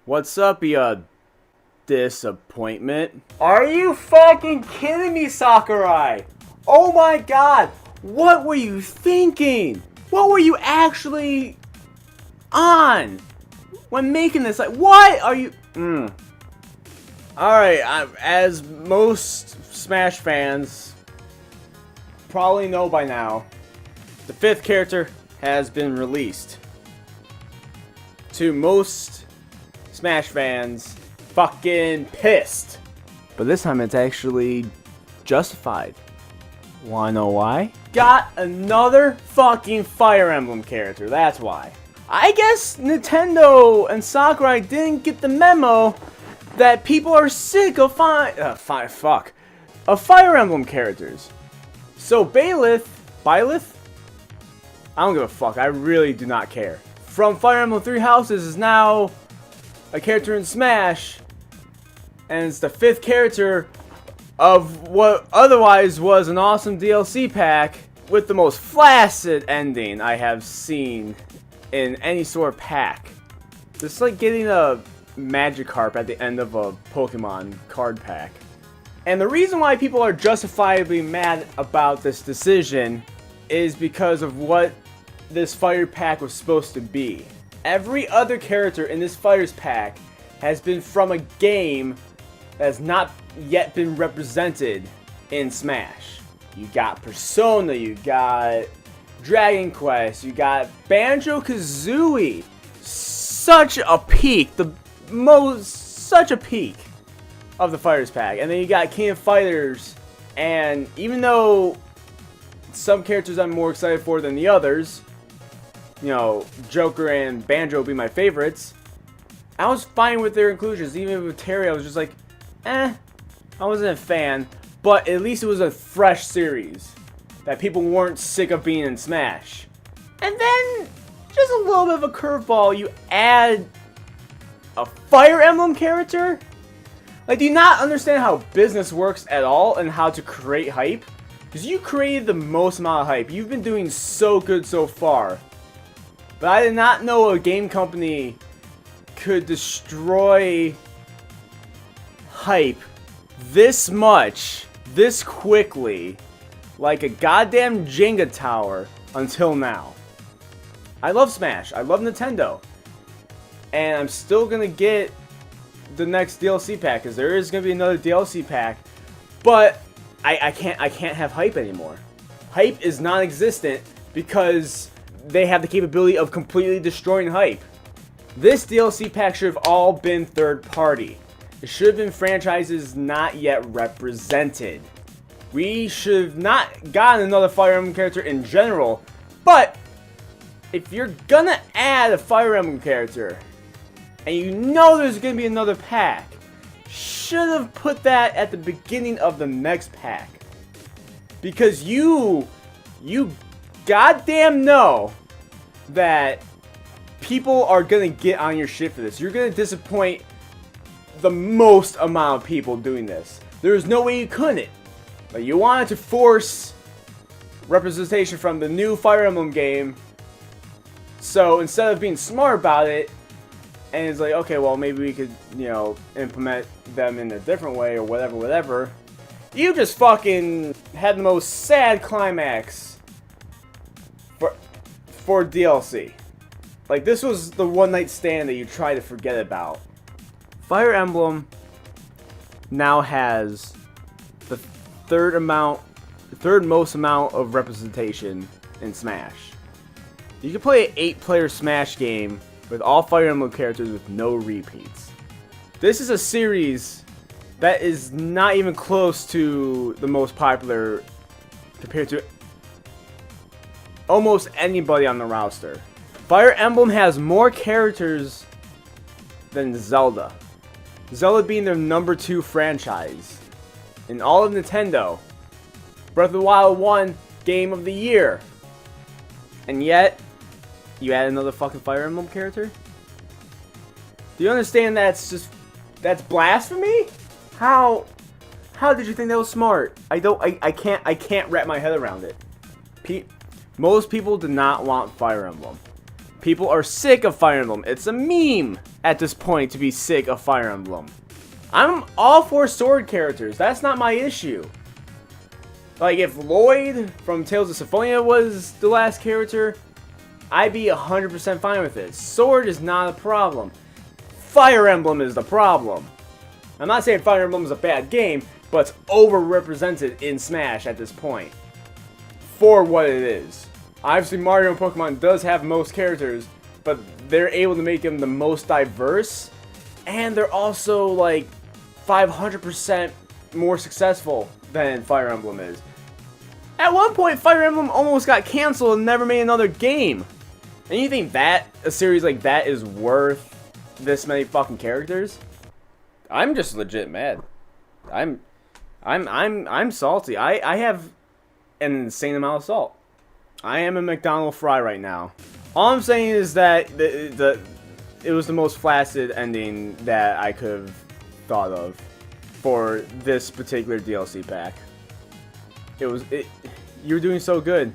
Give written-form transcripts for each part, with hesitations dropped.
What's up, you disappointment? Are you fucking kidding me, Sakurai? Oh my god! What were you thinking? What were you actually on when making this? Like, what are you... Alright, as most Smash fans probably know by now, the 5th character has been released. To most Smash fans, fucking pissed. But this time it's actually justified. Wanna know why? Got another fucking Fire Emblem character, that's why. I guess Nintendo and Sakurai didn't get the memo that people are sick of Fire Emblem characters. So Byleth? I don't give a fuck, I really do not care. From Fire Emblem Three Houses is now a character in Smash, and it's the 5th character of what otherwise was an awesome DLC pack with the most flaccid ending I have seen in any sort of pack. It's like getting a Magikarp at the end of a Pokemon card pack. And the reason why people are justifiably mad about this decision is because of what this fire pack was supposed to be. Every other character in this Fires pack has been from a game that has not yet been represented in Smash. You got Persona, you got Dragon Quest, you got Banjo-Kazooie. Such a peak, such a peak of the Fires pack. And then you got King of Fighters, and even though some characters I'm more excited for than the others, you know, Joker and Banjo be my favorites, I was fine with their inclusions. Even with Terry, I was just like, I wasn't a fan, but at least it was a fresh series that people weren't sick of being in Smash. And then, just a little bit of a curveball, you add a Fire Emblem character? Like, do you not understand how business works at all and how to create hype? Because you created the most amount of hype. You've been doing so good so far. But I did not know a game company could destroy hype this much, this quickly, like a goddamn Jenga tower until now. I love Smash. I love Nintendo. And I'm still gonna get the next DLC pack, because there is gonna be another DLC pack. But I can't have hype anymore. Hype is non-existent because they have the capability of completely destroying hype. This DLC pack should have all been third party. It should have been franchises not yet represented. We should have not gotten another Fire Emblem character in general, but if you're gonna add a Fire Emblem character, and you know there's gonna be another pack, should have put that at the beginning of the next pack. Because you goddamn know that people are gonna get on your shit for this. You're gonna disappoint the most amount of people doing this. There's no way you couldn't. But you wanted to force representation from the new Fire Emblem game. So instead of being smart about it, and it's like, okay, well, maybe we could, you know, implement them in a different way or whatever. You just fucking had the most sad climax for DLC. Like, this was the one night stand that you try to forget about. Fire Emblem now has the third most amount of representation in Smash. You can play an 8-player Smash game with all Fire Emblem characters with no repeats. This is a series that is not even close to the most popular compared to almost anybody on the roster. Fire Emblem has more characters than Zelda. Zelda being their #2 franchise. In all of Nintendo. Breath of the Wild won Game of the Year. And yet, you add another fucking Fire Emblem character? Do you understand that's blasphemy? How did you think that was smart? I can't wrap my head around it. Most people do not want Fire Emblem. People are sick of Fire Emblem. It's a meme at this point to be sick of Fire Emblem. I'm all for sword characters. That's not my issue. Like, if Lloyd from Tales of Symphonia was the last character, I'd be 100% fine with it. Sword is not a problem. Fire Emblem is the problem. I'm not saying Fire Emblem is a bad game, but it's overrepresented in Smash at this point. For what it is. Obviously, Mario and Pokemon does have most characters, but they're able to make them the most diverse, and they're also like 500% more successful than Fire Emblem is. At one point, Fire Emblem almost got canceled and never made another game. And you think that a series like that is worth this many fucking characters? I'm just legit mad. I'm salty. I have an insane amount of salt. I am a McDonald's fry right now. All I'm saying is that it was the most flaccid ending that I could have thought of for this particular DLC pack. You were doing so good.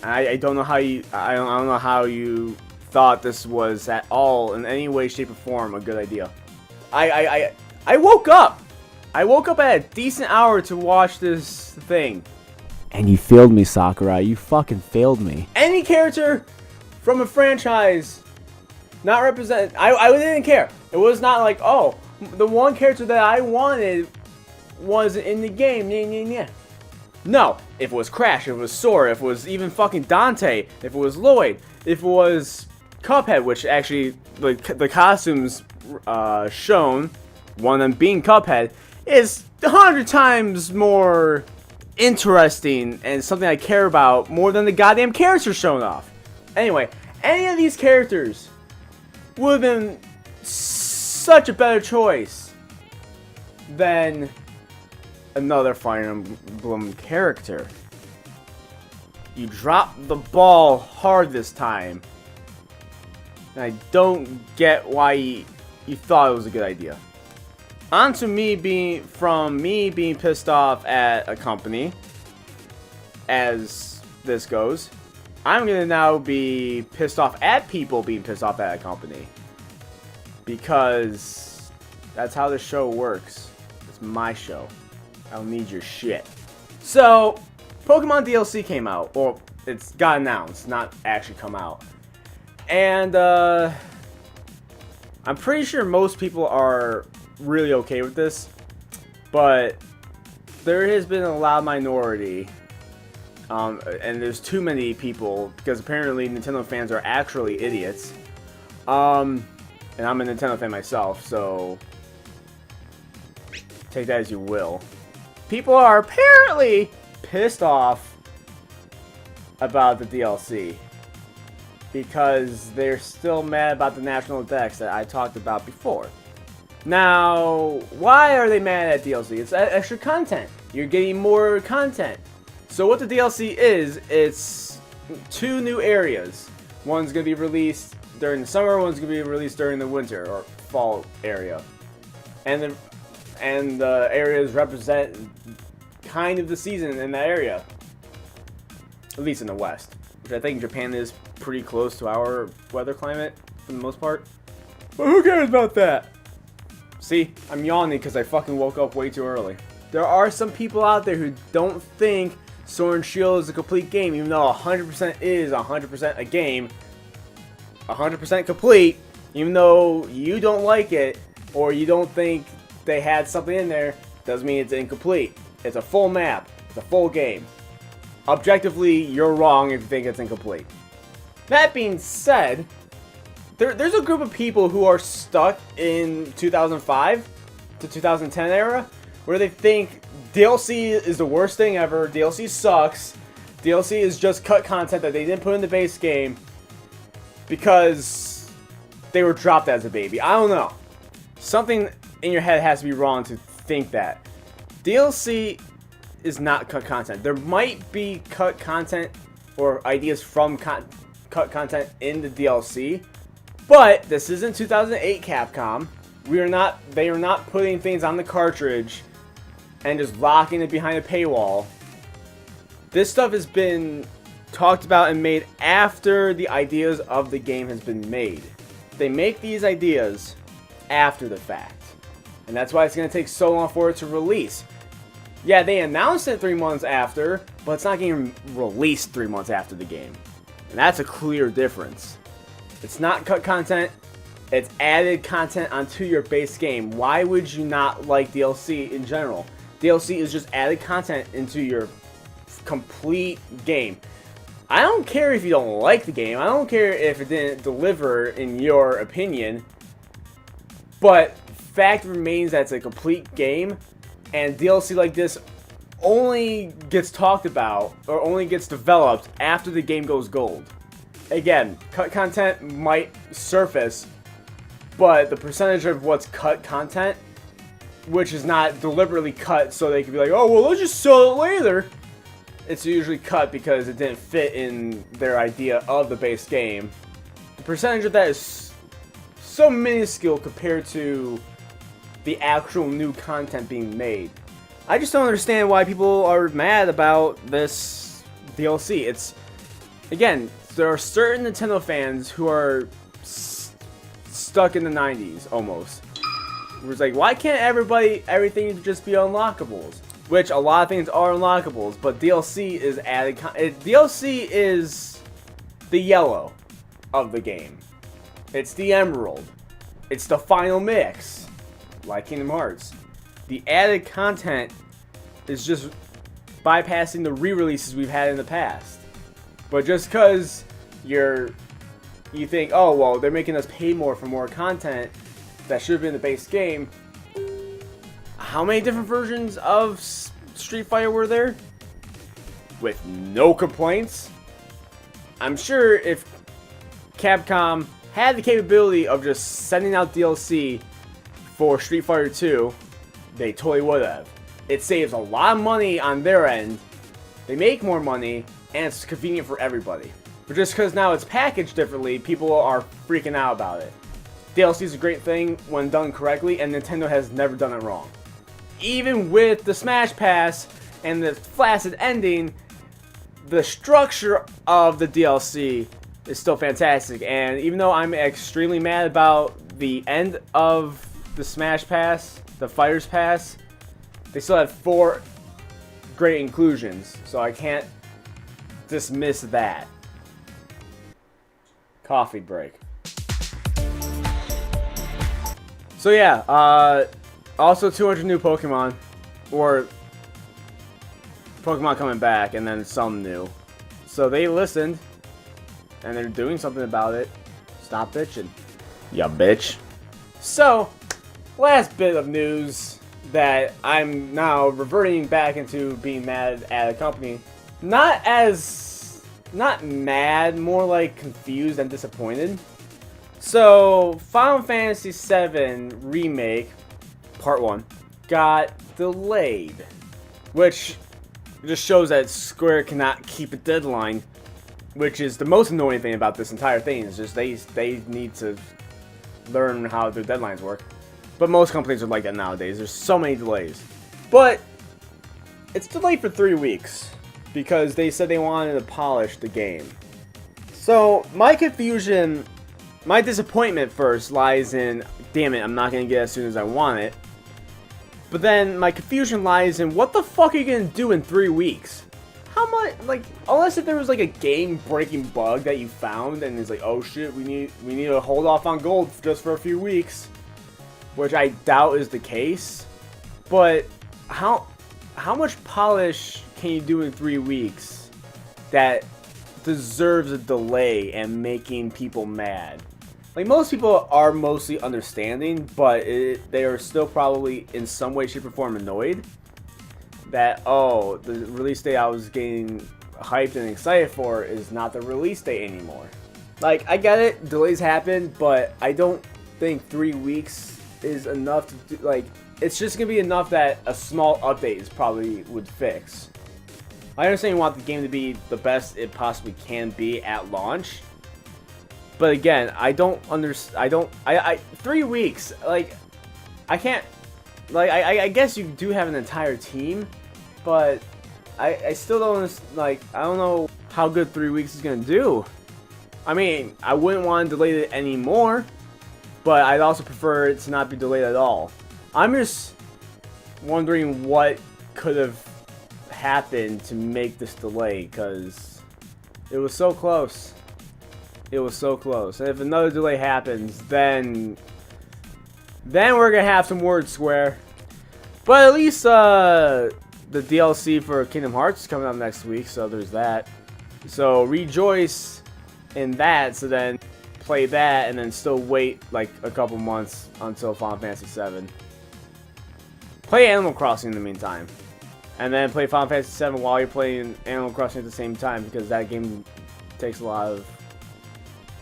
I don't know how you I don't know how you thought this was at all in any way, shape, or form a good idea. I woke up. I woke up at a decent hour to watch this thing. And you failed me, Sakurai. You fucking failed me. Any character from a franchise not represented. I didn't care. It was not like, oh, the one character that I wanted wasn't in the game. Yeah. No. If it was Crash, if it was Sora, if it was even fucking Dante, if it was Lloyd, if it was Cuphead, which actually the costumes shown, one of them being Cuphead, is 100 times more interesting and something I care about more than the goddamn characters shown off. Anyway, any of these characters would have been such a better choice than another Fire Emblem character. You dropped the ball hard this time. And I don't get why you thought it was a good idea. On to me being pissed off at a company, as this goes. I'm gonna now be pissed off at people being pissed off at a company. Because that's how the show works. It's my show. I don't need your shit. So, Pokemon DLC came out. Well, it's got announced, not actually come out. And, I'm pretty sure most people are really okay with this. But, there has been a loud minority. And there's too many people, because apparently Nintendo fans are actually idiots. And I'm a Nintendo fan myself, so take that as you will. People are apparently pissed off about the DLC because they're still mad about the national decks that I talked about before. Now, why are they mad at DLC? It's extra content. You're getting more content. So what the DLC is, it's 2 new areas. One's going to be released during the summer, one's going to be released during the winter or fall area. And the areas represent kind of the season in that area. At least in the West. Which I think Japan is pretty close to our weather climate for the most part. But who cares about that? See, I'm yawning because I fucking woke up way too early. There are some people out there who don't think Sword and Shield is a complete game, even though 100% is 100% a game. 100% complete, even though you don't like it, or you don't think they had something in there, doesn't mean it's incomplete. It's a full map. It's a full game. Objectively, you're wrong if you think it's incomplete. That being said, there's a group of people who are stuck in 2005 to 2010 era, where they think DLC is the worst thing ever, DLC sucks, DLC is just cut content that they didn't put in the base game because they were dropped as a baby. I don't know. Something in your head has to be wrong to think that. DLC is not cut content. There might be cut content or ideas from cut content in the DLC, but this isn't 2008 Capcom. They are not putting things on the cartridge and just locking it behind a paywall. This stuff has been talked about and made after the ideas of the game has been made. They make these ideas after the fact. And that's why it's going to take so long for it to release. Yeah, they announced it 3 months after, but it's not getting released 3 months after the game. And that's a clear difference. It's not cut content, it's added content onto your base game. Why would you not like DLC in general? DLC is just added content into your complete game. I don't care if you don't like the game, I don't care if it didn't deliver in your opinion, but fact remains that it's a complete game, and DLC like this only gets talked about or only gets developed after the game goes gold. Again, cut content might surface, but the percentage of what's cut content, which is not deliberately cut so they can be like, oh, well, let's just sell it later. It's usually cut because it didn't fit in their idea of the base game. The percentage of that is so minuscule compared to the actual new content being made. I just don't understand why people are mad about this DLC. It's, again, there are certain Nintendo fans who are stuck in the 90s, almost. Where it's like, why can't everything just be unlockables? Which, a lot of things are unlockables, but DLC is added DLC is the yellow of the game. It's the emerald. It's the final mix, like Kingdom Hearts. The added content is just bypassing the re-releases we've had in the past. But just because you think, oh, well, they're making us pay more for more content that should have been the base game. How many different versions of Street Fighter were there? With no complaints? I'm sure if Capcom had the capability of just sending out DLC for Street Fighter 2, they totally would have. It saves a lot of money on their end, they make more money, and it's convenient for everybody. But just because now it's packaged differently, people are freaking out about it. DLC is a great thing when done correctly, and Nintendo has never done it wrong. Even with the Smash Pass and the flaccid ending, the structure of the DLC is still fantastic. And even though I'm extremely mad about the end of the Smash Pass, the Fighters Pass, they still have 4 great inclusions, so I can't dismiss that. Coffee break. So yeah, also 200 new Pokemon, or Pokemon coming back, and then some new. So they listened, and they're doing something about it. Stop bitching, ya bitch. So, last bit of news that I'm now reverting back into being mad at a company. Not mad, more like confused and disappointed. So, Final Fantasy VII Remake, Part 1, got delayed. Which just shows that Square cannot keep a deadline. Which is the most annoying thing about this entire thing, is just they need to learn how their deadlines work. But most companies are like that nowadays. There's so many delays. But it's delayed for 3 weeks because they said they wanted to polish the game. So my confusion, my disappointment first lies in, damn it, I'm not going to get it as soon as I want it. But then my confusion lies in, what the fuck are you going to do in 3 weeks? How much, like, unless if there was like a game-breaking bug that you found and it's like, oh shit, we need to hold off on gold just for a few weeks. Which I doubt is the case, but how much polish can you do in 3 weeks that deserves a delay and making people mad? Like, most people are mostly understanding, but they are still probably in some way, shape, or form annoyed that, oh, the release date I was getting hyped and excited for is not the release date anymore. Like, I get it, delays happen, but I don't think 3 weeks is enough to do, like, it's just gonna be enough that a small update is probably would fix. I understand you want the game to be the best it possibly can be at launch, but again, I don't understand. 3 weeks, like, I can't, like, I guess you do have an entire team, but I still don't, like, I don't know how good 3 weeks is gonna do. I mean, I wouldn't want to delay it anymore. but I'd also prefer it to not be delayed at all. I'm just wondering what could have happened to make this delay, because it was so close. It was so close. And if another delay happens, then we're gonna have some word square. But at least the DLC for Kingdom Hearts is coming out next week, so there's that. So rejoice in that, so then play that and then still wait like a couple months until Final Fantasy VII. Play Animal Crossing in the meantime. And then play Final Fantasy VII while you're playing Animal Crossing at the same time, because that game takes a lot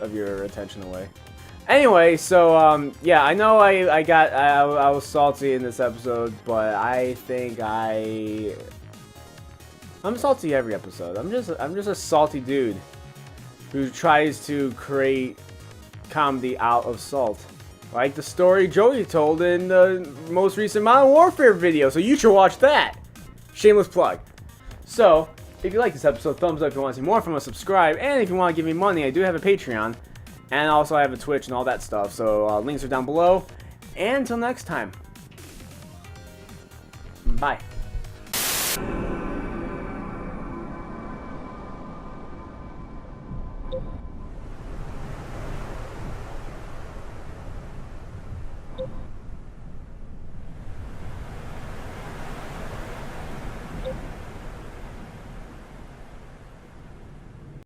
of your attention away. Anyway, so yeah, I know I was salty in this episode, but I think I'm salty every episode. I'm just a salty dude who tries to create comedy out of salt. Like the story Joey told in the most recent Modern Warfare video, so you should watch that. Shameless plug. So, if you like this episode, thumbs up if you want to see more from us, subscribe, and if you want to give me money, I do have a Patreon, and also I have a Twitch and all that stuff, so links are down below, and until next time, bye.